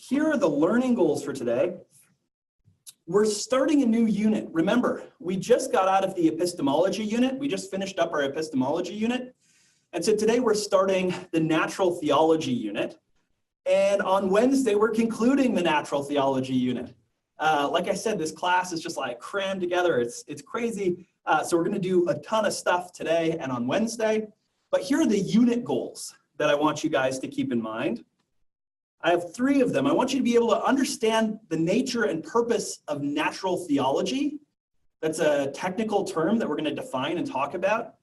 Here are the learning goals for today. We're starting a new unit. Remember, we just got out of the epistemology unit. We just finished up our epistemology unit. And so today we're starting the natural theology unit. And on Wednesday, we're concluding the natural theology unit. Like I said, this class is just like crammed together. It's crazy. So we're going to do a ton of stuff today and on Wednesday. But here are the unit goals that I want you guys to keep in mind. I have 3 of them. I want you to be able to understand the nature and purpose of natural theology. That's a technical term that we're going to define and talk about,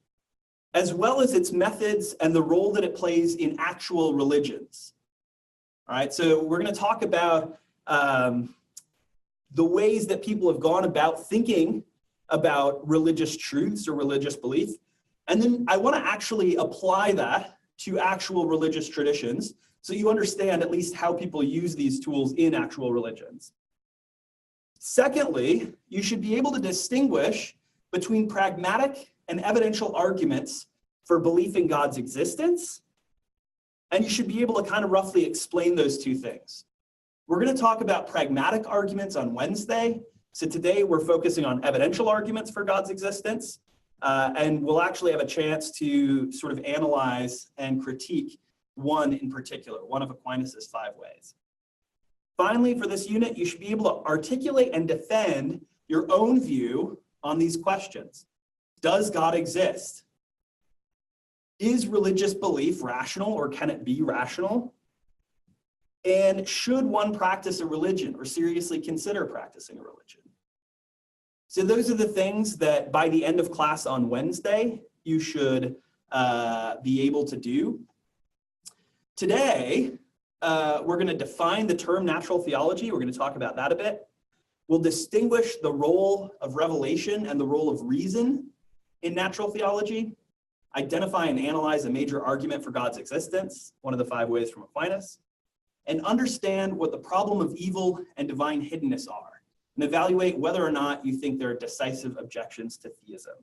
as well as its methods and the role that it plays in actual religions. All right, so we're going to talk about the ways that people have gone about thinking about religious truths or religious belief. And then I want to actually apply that to actual religious traditions so you understand at least how people use these tools in actual religions. Secondly, you should be able to distinguish between pragmatic and evidential arguments for belief in God's existence. And you should be able to kind of roughly explain those 2 things. We're going to talk about pragmatic arguments on Wednesday. So today we're focusing on evidential arguments for God's existence. And we'll actually have a chance to sort of analyze and critique one in particular, one of Aquinas' 5 ways. Finally, for this unit, you should be able to articulate and defend your own view on these questions. Does God exist? Is religious belief rational, or can it be rational? And should one practice a religion or seriously consider practicing a religion? So those are the things that by the end of class on Wednesday, you should be able to do. Today, we're going to define the term natural theology. We're going to talk about that a bit. We'll distinguish the role of revelation and the role of reason in natural theology. Identify and analyze a major argument for God's existence, one of the 5 ways from Aquinas, and understand what the problem of evil and divine hiddenness are, and evaluate whether or not you think there are decisive objections to theism.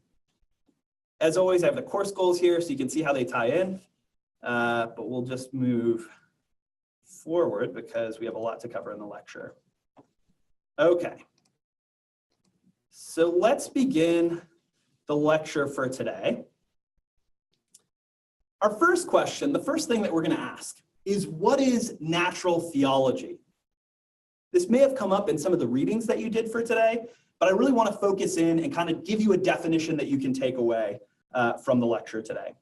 As always, I have the course goals here so you can see how they tie in, but we'll just move forward because we have a lot to cover in the lecture. Okay, so let's begin the lecture for today. Our first question, the first thing that we're going to ask is, what is natural theology? This may have come up in some of the readings that you did for today, but I really want to focus in and kind of give you a definition that you can take away from the lecture today.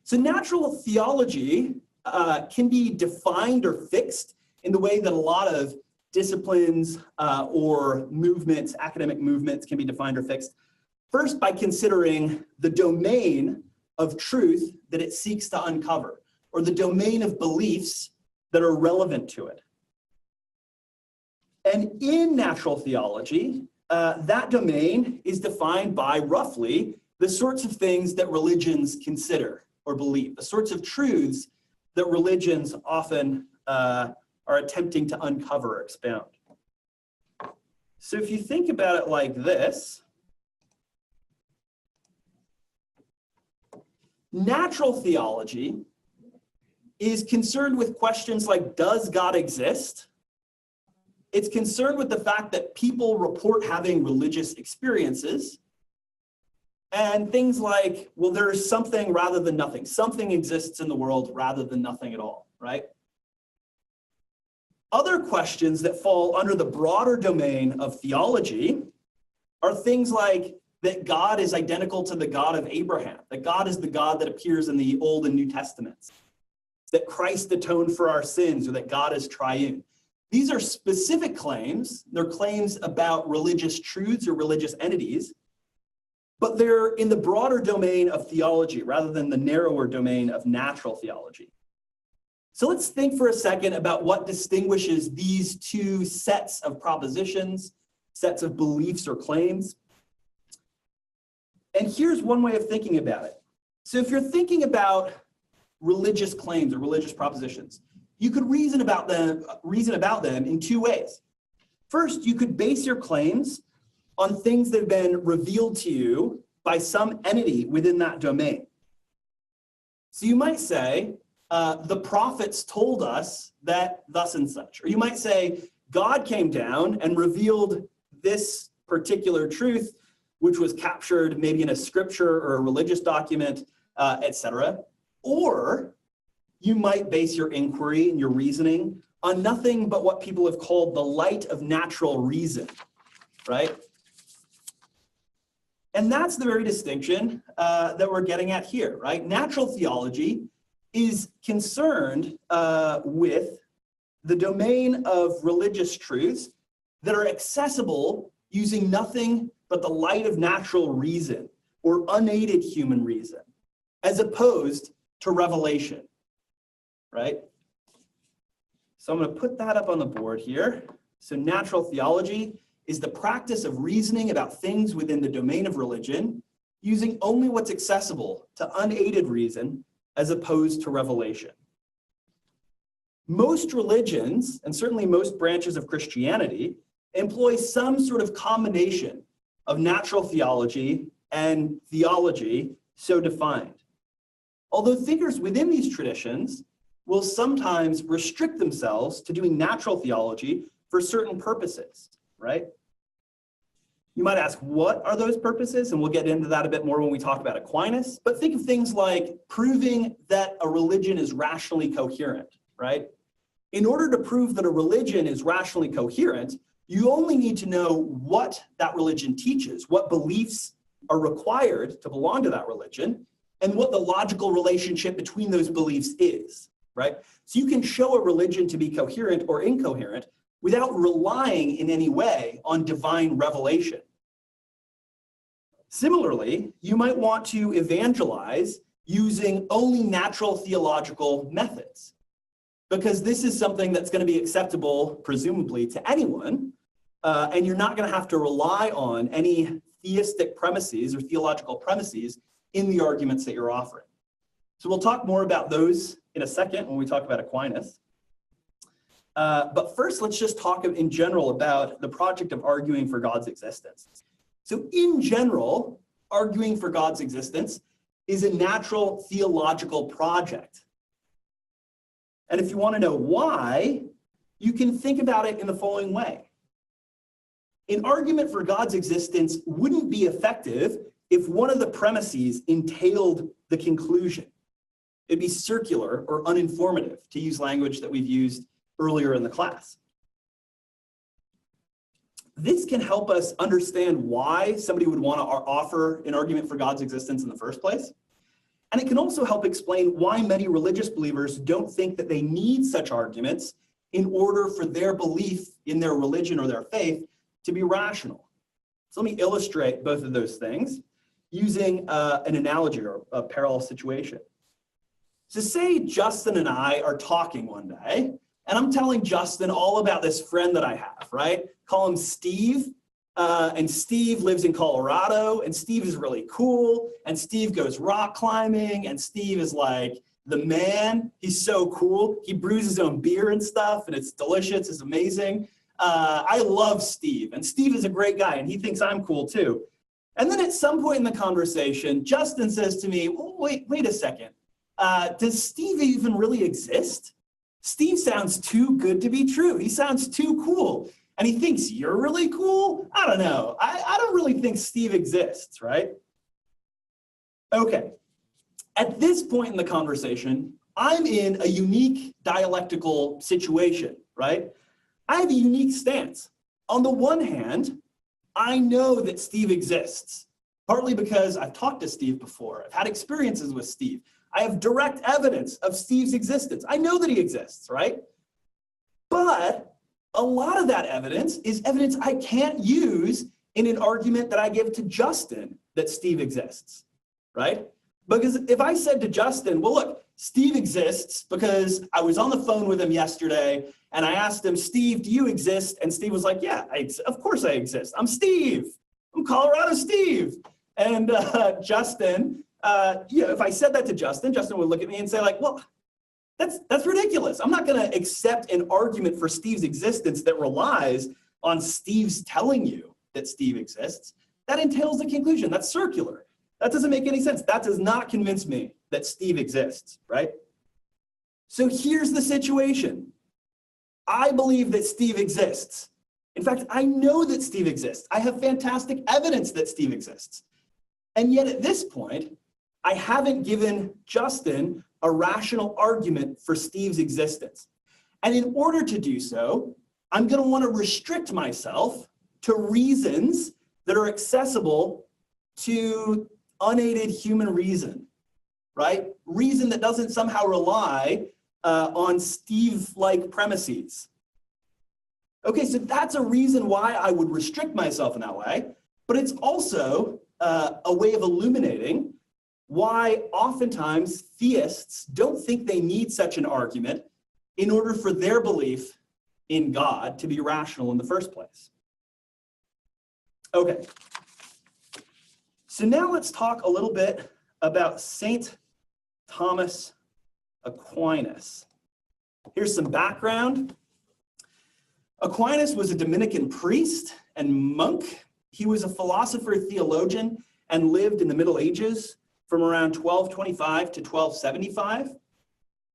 So natural theology can be defined or fixed in the way that a lot of disciplines or movements, academic movements, can be defined or fixed. First, by considering the domain of truth that it seeks to uncover, or the domain of beliefs that are relevant to it. And in natural theology, that domain is defined by roughly the sorts of things that religions consider or believe, the sorts of truths that religions often are attempting to uncover or expound. So if you think about it like this, natural theology is concerned with questions like, does God exist? It's concerned with the fact that people report having religious experiences, and things like, well, there is something rather than nothing. Something exists in the world rather than nothing at all, right? Other questions that fall under the broader domain of theology are things like that God is identical to the God of Abraham, that God is the God that appears in the Old and New Testaments, that Christ atoned for our sins, or that God is triune. These are specific claims. They're claims about religious truths or religious entities, but they're in the broader domain of theology rather than the narrower domain of natural theology. So let's think for a second about what distinguishes these 2 sets of propositions, sets of beliefs or claims. And here's one way of thinking about it. So if you're thinking about religious claims or religious propositions, you could reason about them in 2 ways. First, you could base your claims on things that have been revealed to you by some entity within that domain. So you might say, the prophets told us that thus and such. Or you might say, God came down and revealed this particular truth, which was captured maybe in a scripture or a religious document, etc. Or you might base your inquiry and your reasoning on nothing but what people have called the light of natural reason, right? And that's the very distinction that we're getting at here, right? Natural theology is concerned with the domain of religious truths that are accessible using nothing but the light of natural reason or unaided human reason, as opposed to revelation, right? So I'm going to put that up on the board here. So natural theology is the practice of reasoning about things within the domain of religion using only what's accessible to unaided reason as opposed to revelation. Most religions, and certainly most branches of Christianity, employ some sort of combination of natural theology and theology so defined. Although thinkers within these traditions will sometimes restrict themselves to doing natural theology for certain purposes, right? You might ask, what are those purposes? And we'll get into that a bit more when we talk about Aquinas. But think of things like proving that a religion is rationally coherent, right? In order to prove that a religion is rationally coherent, you only need to know what that religion teaches, what beliefs are required to belong to that religion, and what the logical relationship between those beliefs is, right? So you can show a religion to be coherent or incoherent without relying in any way on divine revelation. Similarly, you might want to evangelize using only natural theological methods, because this is something that's going to be acceptable, presumably, to anyone, and you're not going to have to rely on any theistic premises or theological premises in the arguments that you're offering. So we'll talk more about those in a second when we talk about Aquinas. But first, let's just talk in general about the project of arguing for God's existence. So in general, arguing for God's existence is a natural theological project. And if you want to know why, you can think about it in the following way. An argument for God's existence wouldn't be effective if one of the premises entailed the conclusion. It'd be circular or uninformative, to use language that we've used earlier in the class. This can help us understand why somebody would want to offer an argument for God's existence in the first place. And it can also help explain why many religious believers don't think that they need such arguments in order for their belief in their religion or their faith to be rational. So let me illustrate both of those things using an analogy or a parallel situation. So say Justin and I are talking one day, and I'm telling Justin all about this friend that I have, right? Call him Steve. And Steve lives in Colorado, and Steve is really cool, and Steve goes rock climbing, and Steve is like the man. He's so cool. He brews his own beer and stuff, and it's delicious. It's amazing. I love Steve, and Steve is a great guy, and he thinks I'm cool too. And then at some point in the conversation, Justin says to me, well, wait a second. Does Steve even really exist? Steve sounds too good to be true. He sounds too cool. And he thinks you're really cool? I don't know. I don't really think Steve exists, right? Okay. At this point in the conversation, I'm in a unique dialectical situation, right? I have a unique stance. On the one hand, I know that Steve exists, partly because I've talked to Steve before. I've had experiences with Steve. I have direct evidence of Steve's existence. I know that he exists, right? But a lot of that evidence is evidence I can't use in an argument that I give to Justin that Steve exists, right? Because if I said to Justin, well, look, Steve exists because I was on the phone with him yesterday and I asked him, Steve, do you exist? And Steve was like, yeah, of course I exist. I'm Steve. I'm Colorado Steve. And Justin, if I said that to Justin, Justin would look at me and say like, well, that's ridiculous. I'm not going to accept an argument for Steve's existence that relies on Steve's telling you that Steve exists. That entails the conclusion. That's circular. That doesn't make any sense. That does not convince me that Steve exists, right? So here's the situation. I believe that Steve exists. In fact, I know that Steve exists. I have fantastic evidence that Steve exists. And yet at this point, I haven't given Justin a rational argument for Steve's existence. And in order to do so, I'm going to want to restrict myself to reasons that are accessible to unaided human reason, right? Reason that doesn't somehow rely on Steve-like premises. Okay, so that's a reason why I would restrict myself in that way, but it's also a way of illuminating why oftentimes theists don't think they need such an argument in order for their belief in God to be rational in the first place. Okay, so now let's talk a little bit about Saint Thomas Aquinas. Here's some background. Aquinas was a Dominican priest and monk. He was a philosopher, theologian, and lived in the Middle Ages from around 1225 to 1275.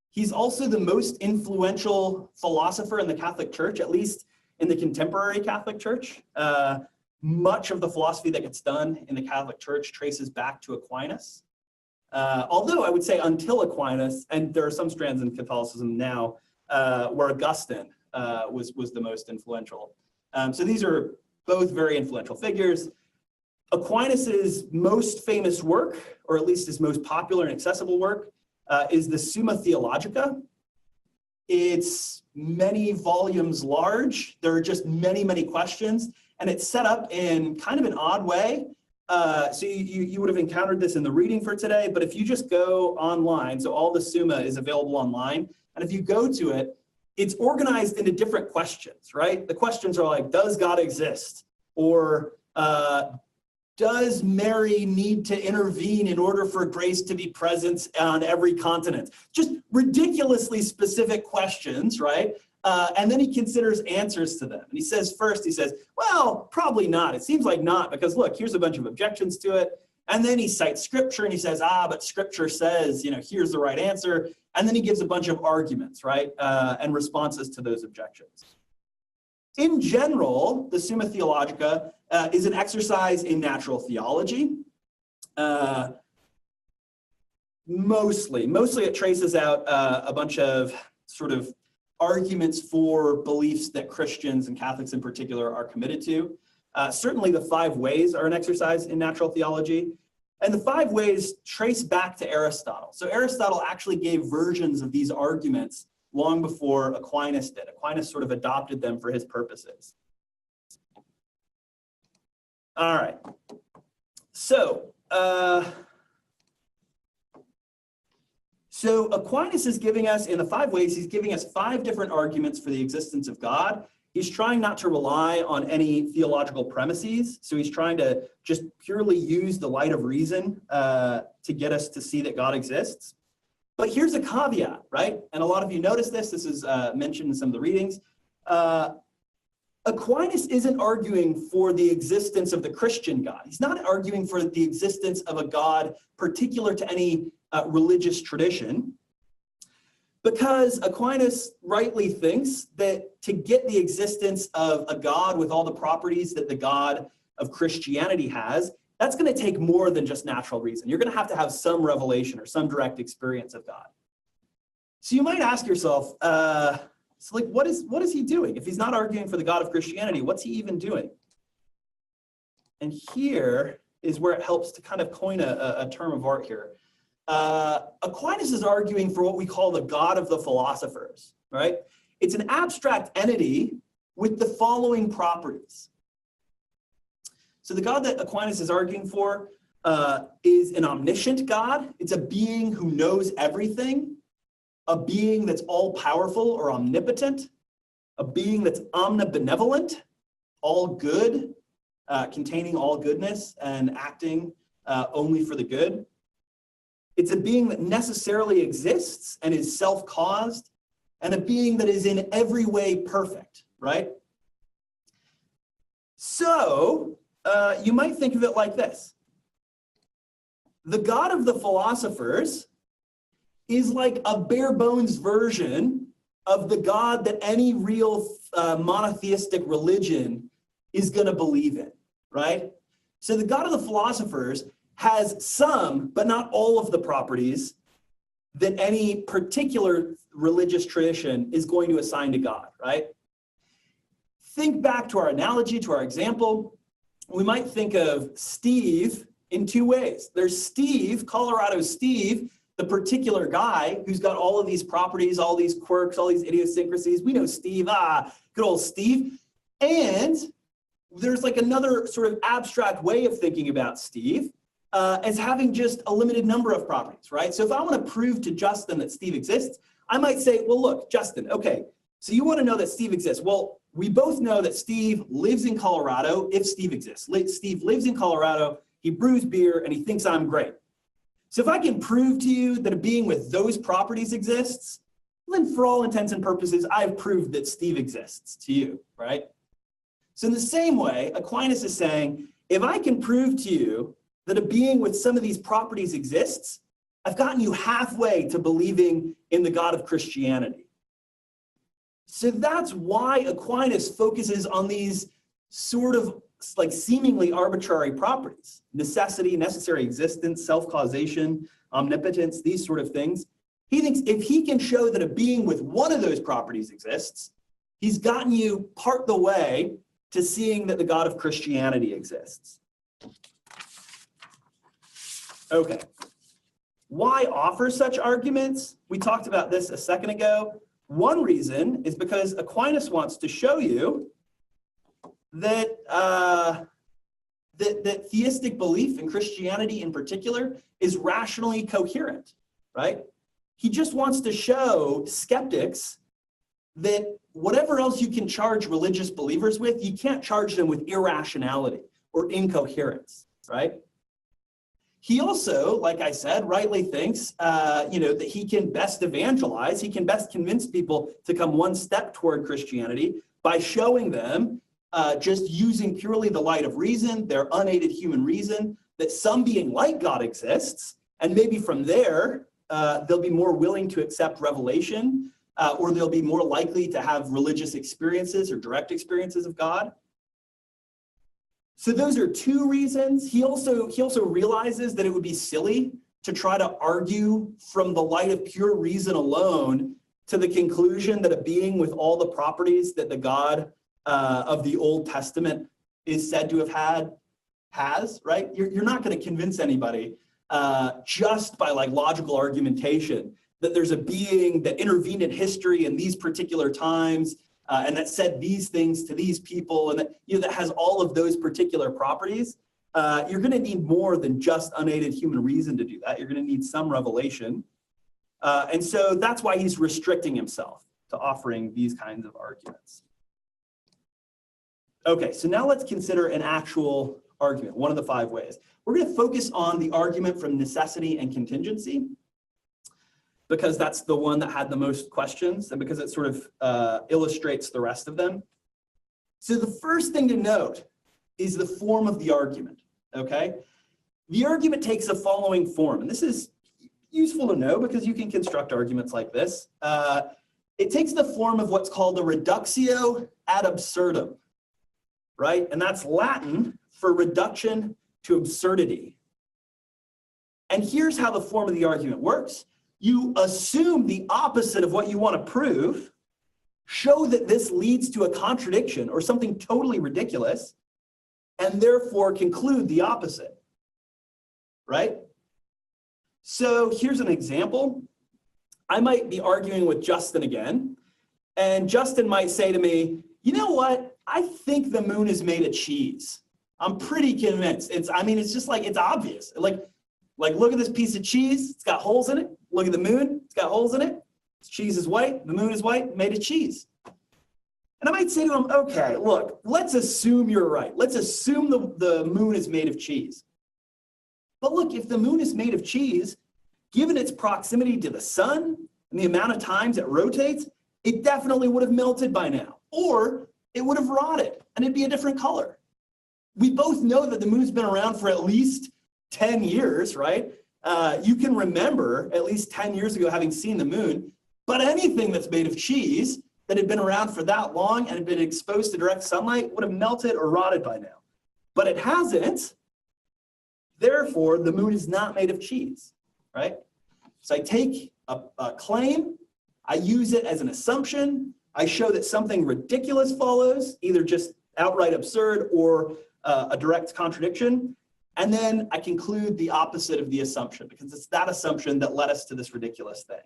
He's also the most influential philosopher in the Catholic Church, at least in the contemporary Catholic Church. Much of the philosophy that gets done in the Catholic Church traces back to Aquinas. Although I would say until Aquinas, and there are some strands in Catholicism now where Augustine was the most influential. So these are both very influential figures. Aquinas's most famous work, or at least his most popular and accessible work, is the Summa Theologica. It's many volumes large. There are just many, many questions, and it's set up in kind of an odd way. So you would have encountered this in the reading for today, but if you just go online, so all the Summa is available online, and if you go to it, it's organized into different questions, right? The questions are like, does God exist? Or does Mary need to intervene in order for grace to be present on every continent? Just ridiculously specific questions, right? And then he considers answers to them. And he says, first, he says, well, probably not. It seems like not, because look, here's a bunch of objections to it. And then he cites scripture and he says, but scripture says, here's the right answer. And then he gives a bunch of arguments, right? And responses to those objections. In general, the Summa Theologica is an exercise in natural theology. Mostly it traces out a bunch of sort of arguments for beliefs that Christians and Catholics in particular are committed to. Certainly the 5 ways are an exercise in natural theology. And the 5 ways trace back to Aristotle. So Aristotle actually gave versions of these arguments long before Aquinas did. Aquinas sort of adopted them for his purposes. All right. So Aquinas is giving us, in the 5 ways, he's giving us 5 different arguments for the existence of God. He's trying not to rely on any theological premises. So he's trying to just purely use the light of reason to get us to see that God exists. But here's a caveat, right? And a lot of you noticed this. This is mentioned in some of the readings. Aquinas isn't arguing for the existence of the Christian God. He's not arguing for the existence of a God particular to any religious tradition, because Aquinas rightly thinks that to get the existence of a God with all the properties that the God of Christianity has, that's going to take more than just natural reason. You're going to have some revelation or some direct experience of God. So you might ask yourself, so like, what is he doing? If he's not arguing for the God of Christianity, what's he even doing? And here is where it helps to kind of coin a term of art here. Aquinas is arguing for what we call the God of the philosophers, right? It's an abstract entity with the following properties. So the God that Aquinas is arguing for is an omniscient God. It's a being who knows everything, a being that's all-powerful or omnipotent, a being that's omnibenevolent, all good, containing all goodness and acting only for the good. It's a being that necessarily exists and is self-caused, and a being that is in every way perfect, right? So you might think of it like this. The God of the philosophers is like a bare bones version of the God that any real monotheistic religion is going to believe in, right? So the God of the philosophers has some, but not all of the properties that any particular religious tradition is going to assign to God, right? Think back to our analogy, to our example. We might think of Steve in two ways. There's Steve, Colorado Steve, the particular guy who's got all of these properties, all these quirks, all these idiosyncrasies. We know Steve, good old Steve. And there's like another sort of abstract way of thinking about Steve as having just a limited number of properties, right? So if I want to prove to Justin that Steve exists, I might say, well, look, Justin, okay, so you want to know that Steve exists. Well, we both know that Steve lives in Colorado if Steve exists. Steve lives in Colorado, he brews beer, and he thinks I'm great. So if I can prove to you that a being with those properties exists, then for all intents and purposes, I've proved that Steve exists to you, right? So in the same way, Aquinas is saying, if I can prove to you that a being with some of these properties exists, I've gotten you halfway to believing in the God of Christianity. So that's why Aquinas focuses on these sort of like seemingly arbitrary properties: necessity, necessary existence, self-causation, omnipotence, these sort of things. He thinks if he can show that a being with one of those properties exists, he's gotten you part the way to seeing that the God of Christianity exists. Okay, why offer such arguments? We talked about this a second ago. One reason is because Aquinas wants to show you that, that theistic belief in Christianity in particular is rationally coherent, right? He just wants to show skeptics that whatever else you can charge religious believers with, you can't charge them with irrationality or incoherence, right? He also, like I said, rightly thinks, that he can best evangelize, he can best convince people to come one step toward Christianity by showing them, just using purely the light of reason, their unaided human reason, that some being like God exists, and maybe from there, they'll be more willing to accept revelation, or they'll be more likely to have religious experiences or direct experiences of God. So those are two reasons. He also realizes that it would be silly to try to argue from the light of pure reason alone to the conclusion that a being with all the properties that the God of the Old Testament is said to have has, right? You're not going to convince anybody just by like logical argumentation that there's a being that intervened in history in these particular times and that said these things to these people, and that, that has all of those particular properties. You're going to need more than just unaided human reason to do that. You're going to need some revelation. And so that's why he's restricting himself to offering these kinds of arguments. Okay, so now let's consider an actual argument, one of the 5 ways. We're going to focus on the argument from necessity and contingency, because that's the one that had the most questions and because it sort of illustrates the rest of them. So the first thing to note is the form of the argument, okay? The argument takes the following form, and this is useful to know because you can construct arguments like this. It takes the form of what's called the reductio ad absurdum, right? And that's Latin for reduction to absurdity. And here's how the form of the argument works. You assume the opposite of what you want to prove, show that this leads to a contradiction or something totally ridiculous, and therefore conclude the opposite, right? So here's an example. I might be arguing with Justin again, and Justin might say to me, you know what? I think the moon is made of cheese. I'm pretty convinced. It's just like, it's obvious. Like, look at this piece of cheese. It's got holes in it. Look at the moon. It's got holes in it. Cheese is white. The moon is white, made of cheese. And I might say to him, okay, look, let's assume you're right. Let's assume the moon is made of cheese. But look, if the moon is made of cheese, given its proximity to the sun and the amount of times it rotates, it definitely would have melted by now. Or it would have rotted and it'd be a different color. We both know that the moon's been around for at least 10 years, right? You can remember at least 10 years ago having seen the moon, but anything that's made of cheese that had been around for that long and had been exposed to direct sunlight would have melted or rotted by now. But it hasn't. Therefore, the moon is not made of cheese, right? So I take a claim, I use it as an assumption, I show that something ridiculous follows, either just outright absurd or a direct contradiction, and then I conclude the opposite of the assumption, because it's that assumption that led us to this ridiculous thing.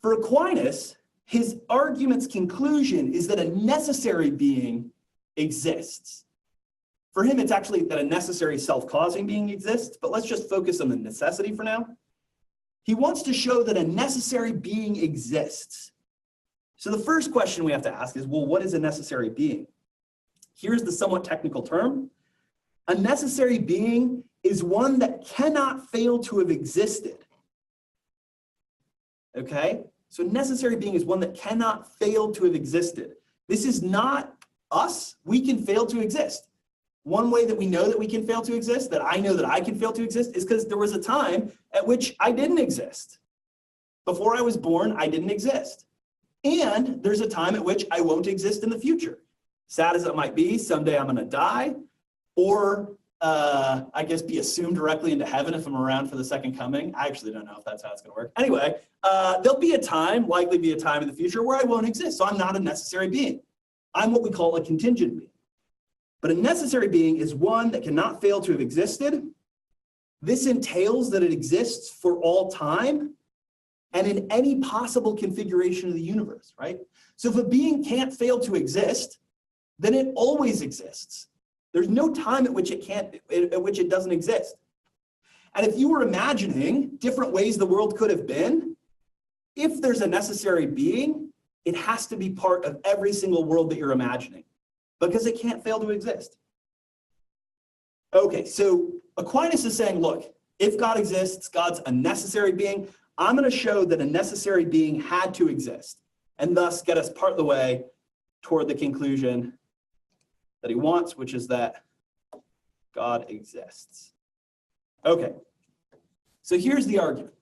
For Aquinas, his argument's conclusion is that a necessary being exists. For him, it's actually that a necessary self-causing being exists, but let's just focus on the necessity for now. He wants to show that a necessary being exists. So the first question we have to ask is, well, what is a necessary being? Here's the somewhat technical term. A necessary being is one that cannot fail to have existed. Okay? So a necessary being is one that cannot fail to have existed. This is not us. We can fail to exist. One way that we know that we can fail to exist, that I know that I can fail to exist, is because there was a time at which I didn't exist. Before I was born, I didn't exist. And there's a time at which I won't exist in the future. Sad as it might be, someday I'm going to die, or I guess be assumed directly into heaven if I'm around for the second coming. I actually don't know if that's how it's going to work. Anyway, there'll be a time, likely be a time in the future, where I won't exist. So I'm not a necessary being. I'm what we call a contingent being. But a necessary being is one that cannot fail to have existed. This entails that it exists for all time and in any possible configuration of the universe, right? So if a being can't fail to exist, then it always exists. There's no time at which it doesn't exist. And if you were imagining different ways the world could have been, if there's a necessary being, it has to be part of every single world that you're imagining, because it can't fail to exist. Okay, so Aquinas is saying, look, if God exists, God's a necessary being. I'm going to show that a necessary being had to exist, and thus get us part of the way toward the conclusion that he wants, which is that God exists. Okay, so here's the argument.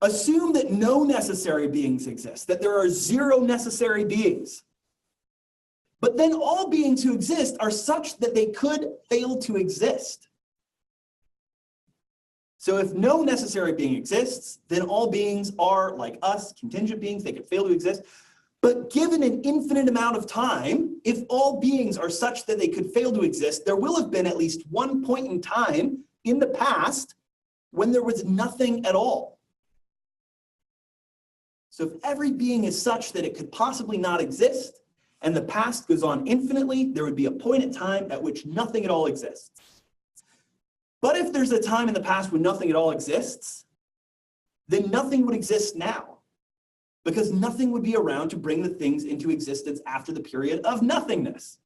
Assume that no necessary beings exist, that there are zero necessary beings. But then all beings who exist are such that they could fail to exist. So if no necessary being exists, then all beings are, like us, contingent beings. They could fail to exist. But given an infinite amount of time, if all beings are such that they could fail to exist, there will have been at least one point in time in the past when there was nothing at all. So if every being is such that it could possibly not exist, and the past goes on infinitely, there would be a point in time at which nothing at all exists. But if there's a time in the past when nothing at all exists, then nothing would exist now, because nothing would be around to bring the things into existence after the period of nothingness.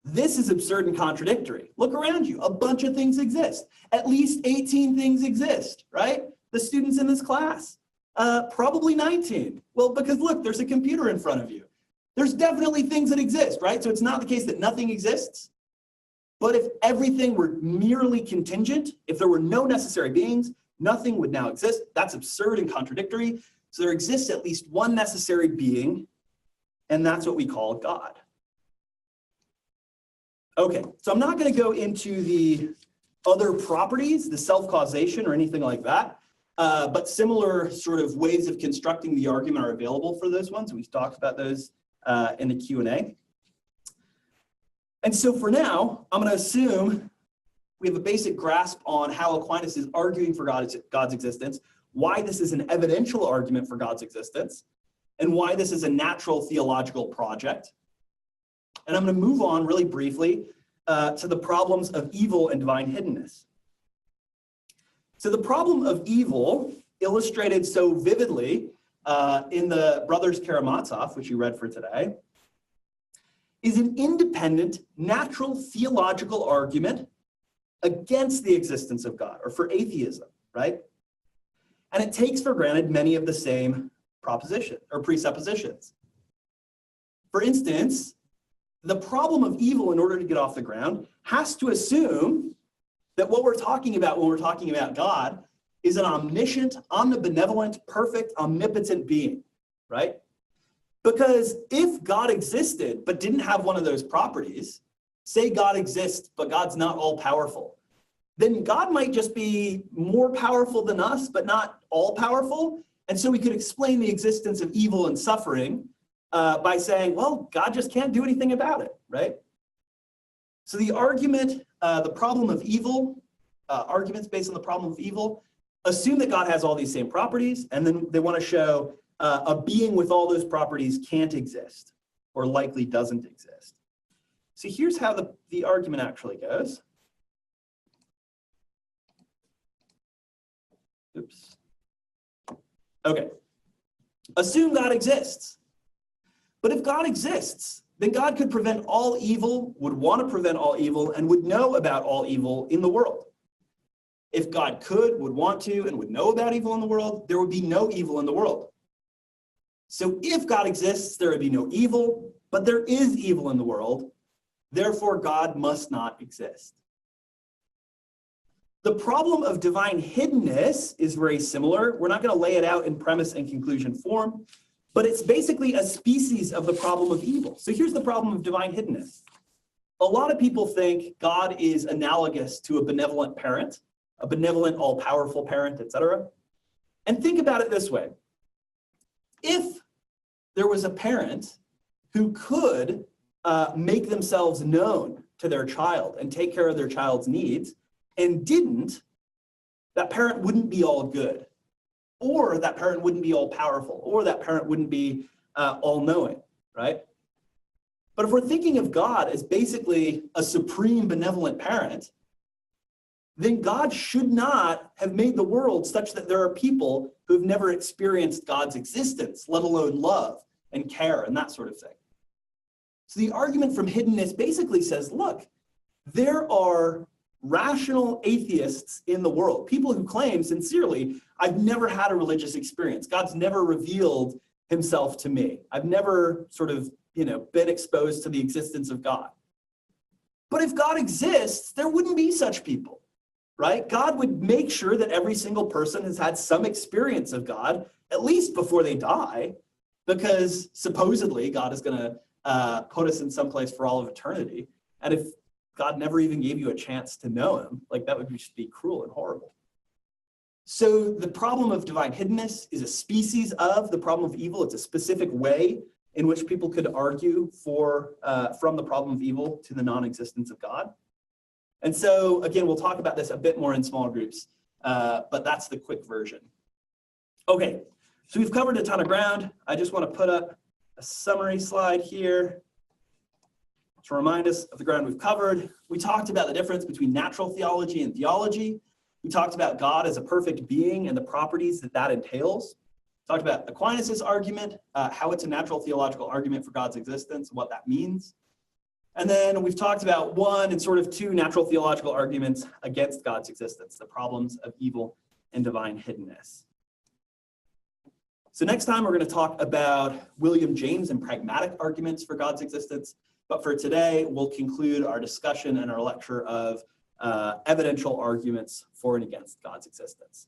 This is absurd and contradictory. Look around you. A bunch of things exist. At least 18 things exist, right? The students in this class. Probably 19. Well, because look, there's a computer in front of you. There's definitely things that exist, right? So it's not the case that nothing exists. But if everything were merely contingent, if there were no necessary beings, nothing would now exist. That's absurd and contradictory. So there exists at least one necessary being, and that's what we call God. Okay, so I'm not going to go into the other properties, the self-causation or anything like that. But similar sort of ways of constructing the argument are available for those ones. We've talked about those in the Q&A. And so for now, I'm going to assume we have a basic grasp on how Aquinas is arguing for God's existence, why this is an evidential argument for God's existence, and why this is a natural theological project. And I'm going to move on really briefly to the problems of evil and divine hiddenness. So the problem of evil, illustrated so vividly in the Brothers Karamazov, which you read for today, is an independent, natural theological argument against the existence of God, or for atheism, right? And it takes for granted many of the same propositions or presuppositions. For instance, the problem of evil, in order to get off the ground, has to assume that what we're talking about when we're talking about God is an omniscient, omnibenevolent, perfect, omnipotent being, right? Because if God existed but didn't have one of those properties, say God exists but God's not all powerful, then God might just be more powerful than us but not all powerful. And so we could explain the existence of evil and suffering by saying, well, God just can't do anything about it, right? So the argument, the problem of evil, arguments based on the problem of evil, assume that God has all these same properties, and then they want to show a being with all those properties can't exist or likely doesn't exist. So here's how the argument actually goes. Oops. Okay. Assume God exists. But if God exists, then God could prevent all evil, would want to prevent all evil, and would know about all evil in the world. If God could, would want to, and would know about evil in the world, there would be no evil in the world. So if God exists, there would be no evil, but there is evil in the world. Therefore, God must not exist. The problem of divine hiddenness is very similar. We're not going to lay it out in premise and conclusion form, but it's basically a species of the problem of evil. So here's the problem of divine hiddenness. A lot of people think God is analogous to a benevolent parent, a benevolent, all-powerful parent, etc. And think about it this way. If there was a parent who could make themselves known to their child and take care of their child's needs and didn't, that parent wouldn't be all good, or that parent wouldn't be all powerful, or that parent wouldn't be all knowing, right? But if we're thinking of God as basically a supreme benevolent parent, then God should not have made the world such that there are people who have never experienced God's existence, let alone love and care and that sort of thing. So the argument from hiddenness basically says, look, there are rational atheists in the world, people who claim sincerely, I've never had a religious experience. God's never revealed himself to me. I've never sort of, been exposed to the existence of God. But if God exists, there wouldn't be such people, right? God would make sure that every single person has had some experience of God, at least before they die, because supposedly God is going to put us in some place for all of eternity. And if God never even gave you a chance to know him, like that would just be cruel and horrible. So the problem of divine hiddenness is a species of the problem of evil. It's a specific way in which people could argue from the problem of evil to the non-existence of God. And so again, we'll talk about this a bit more in small groups, but that's the quick version. Okay, so we've covered a ton of ground. I just want to put up a summary slide here to remind us of the ground we've covered. We talked about the difference between natural theology and theology. We talked about God as a perfect being and the properties that entails. Talked about Aquinas' argument, how it's a natural theological argument for God's existence, what that means. And then we've talked about one and sort of two natural theological arguments against God's existence, the problems of evil and divine hiddenness. So next time we're going to talk about William James and pragmatic arguments for God's existence. But for today, we'll conclude our discussion and our lecture of evidential arguments for and against God's existence.